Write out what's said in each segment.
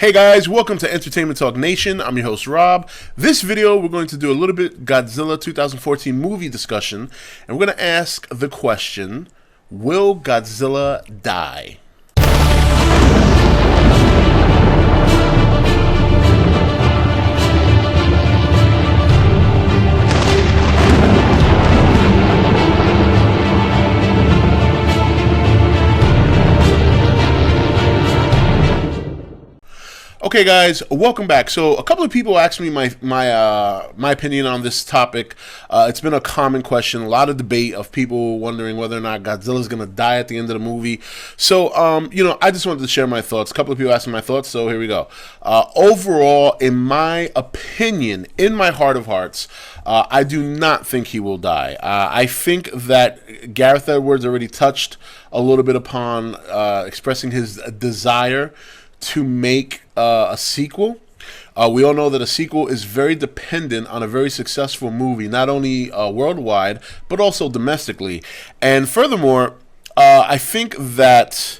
Hey guys, welcome to Entertainment Talk Nation. I'm your host Rob. This video we're going to do a little bit Godzilla 2014 movie discussion, and we're going to ask the question, will Godzilla die? Okay, guys, welcome back. So, a couple of people asked me my opinion on this topic. It's been a common question, a lot of debate of people wondering whether or not Godzilla's going to die at the end of the movie. So, I just wanted to share my thoughts. A couple of people asked me my thoughts, so here we go. Overall, in my opinion, in my heart of hearts, I do not think he will die. I think that Gareth Edwards already touched a little bit upon expressing his desire to make a sequel. We all know that a sequel is very dependent on a very successful movie, not only worldwide, but also domestically. And furthermore, I think that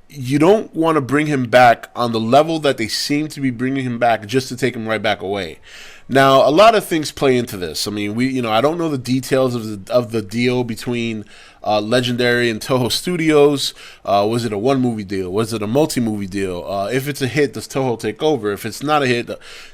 you don't want to bring him back on the level that they seem to be bringing him back just to take him right back away. Now, a lot of things play into this. I mean, I don't know the details of the deal between Legendary and Toho Studios. Was it a one-movie deal? Was it a multi-movie deal? If it's a hit, does Toho take over? If it's not a hit,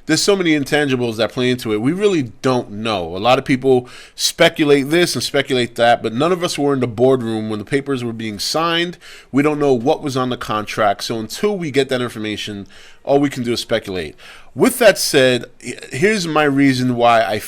there's so many intangibles that play into it. We really don't know. A lot of people speculate this and speculate that, but none of us were in the boardroom when the papers were being signed. We don't know what was on the contract. So until we get that information, all we can do is speculate. With that said, here's my reason why I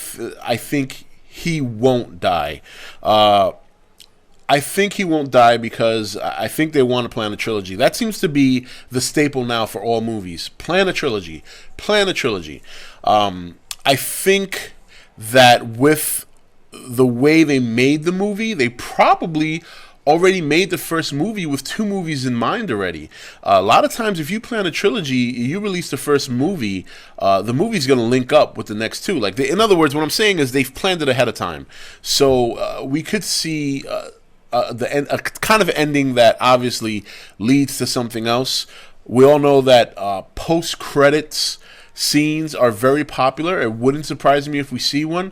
think he won't die. I think he won't die because I think they want to plan a trilogy. That seems to be the staple now for all movies. Plan a trilogy. Plan a trilogy. I think that with the way they made the movie, they probably already made the first movie with two movies in mind already. A lot of times, if you plan a trilogy, you release the first movie, the movie's going to link up with the next two. In other words, what I'm saying is they've planned it ahead of time. So we could see a kind of ending that obviously leads to something else. We all know that post-credits scenes are very popular. It wouldn't surprise me if we see one.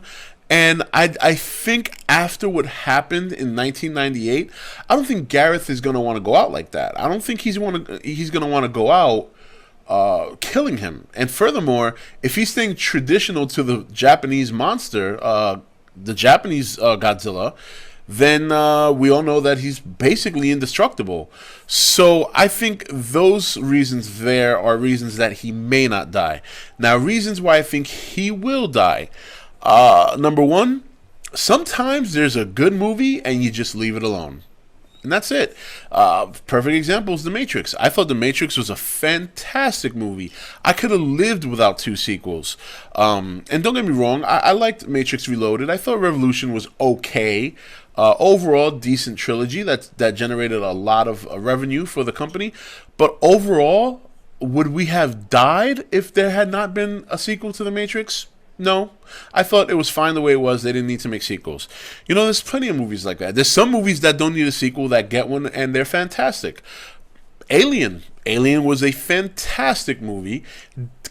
And I think after what happened in 1998, I don't think Gareth is going to want to go out like that. I don't think he's going to want to go out killing him. And furthermore, if he's staying traditional to the Japanese monster, the Japanese Godzilla, then we all know that he's basically indestructible. So I think those reasons there are reasons that he may not die. Now, reasons why I think he will die. Number one, sometimes there's a good movie and you just leave it alone. And that's it. Perfect example is The Matrix. I thought The Matrix was a fantastic movie. I could have lived without two sequels. And don't get me wrong, I liked Matrix Reloaded. I thought Revolution was okay. Overall, decent trilogy that generated a lot of revenue for the company. But overall, would we have died if there had not been a sequel to The Matrix? No, I thought it was fine the way it was. They didn't need to make sequels. There's plenty of movies like that. There's some movies that don't need a sequel that get one, and they're fantastic. Alien was a fantastic movie.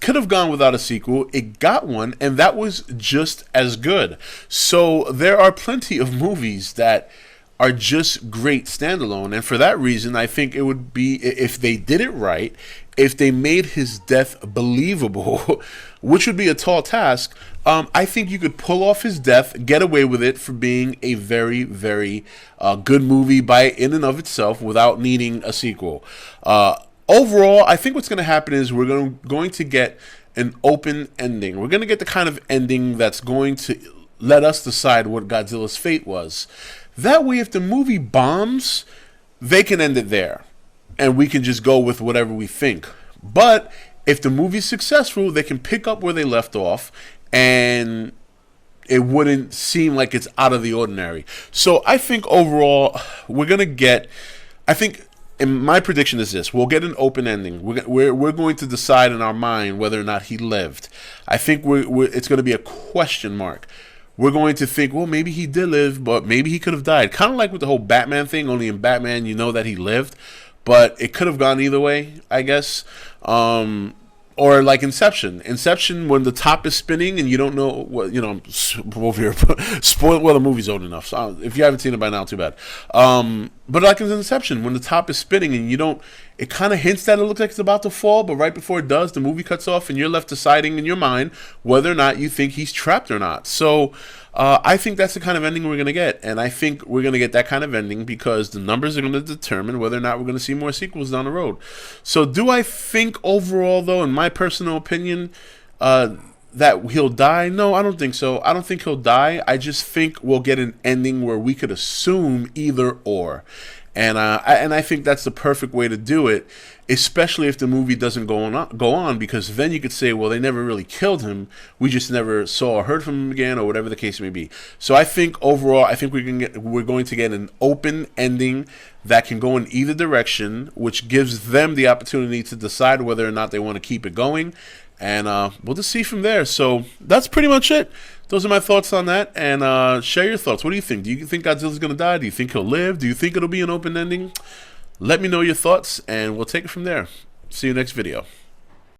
Could have gone without a sequel. It got one, and that was just as good. So there are plenty of movies that are just great standalone, and for that reason, I think it would be, if they did it right, if they made his death believable, which would be a tall task, I think you could pull off his death, get away with it for being a very, very good movie in and of itself without needing a sequel. Overall, I think what's going to happen is we're going to get an open ending. We're going to get the kind of ending that's going to let us decide what Godzilla's fate was. That way, if the movie bombs, they can end it there, and we can just go with whatever we think. But if the movie's successful, they can pick up where they left off, and it wouldn't seem like it's out of the ordinary. So I think overall, we're going to get, and my prediction is this: we'll get an open ending. We're going to decide in our mind whether or not he lived. I think it's going to be a question mark. We're going to think, well, maybe he did live, but maybe he could have died. Kind of like with the whole Batman thing, only in Batman you know that he lived. but it could have gone either way, I guess. Or like Inception. Inception, when the top is spinning and you don't know what, you know, I'm over here spoil. Well, the movie's old enough, so if you haven't seen it by now, too bad. But like in Inception, when the top is spinning and you don't, it kind of hints that it looks like it's about to fall, but right before it does, the movie cuts off and you're left deciding in your mind whether or not you think he's trapped or not. So I think that's the kind of ending we're going to get, and I think we're going to get that kind of ending because the numbers are going to determine whether or not we're going to see more sequels down the road. So do I think overall, though, in my personal opinion, that he'll die? No, I don't think so. I don't think he'll die. I just think we'll get an ending where we could assume either or. And I think that's the perfect way to do it, especially if the movie doesn't go on, because then you could say, well, they never really killed him. We just never saw or heard from him again, or whatever the case may be. So I think overall, I think we're going to get an open ending that can go in either direction, which gives them the opportunity to decide whether or not they want to keep it going. And we'll just see from there. So that's pretty much it. Those are my thoughts on that. And share your thoughts. What do you think? Do you think Godzilla's going to die? Do you think he'll live? Do you think it'll be an open ending? Let me know your thoughts, and we'll take it from there. See you next video.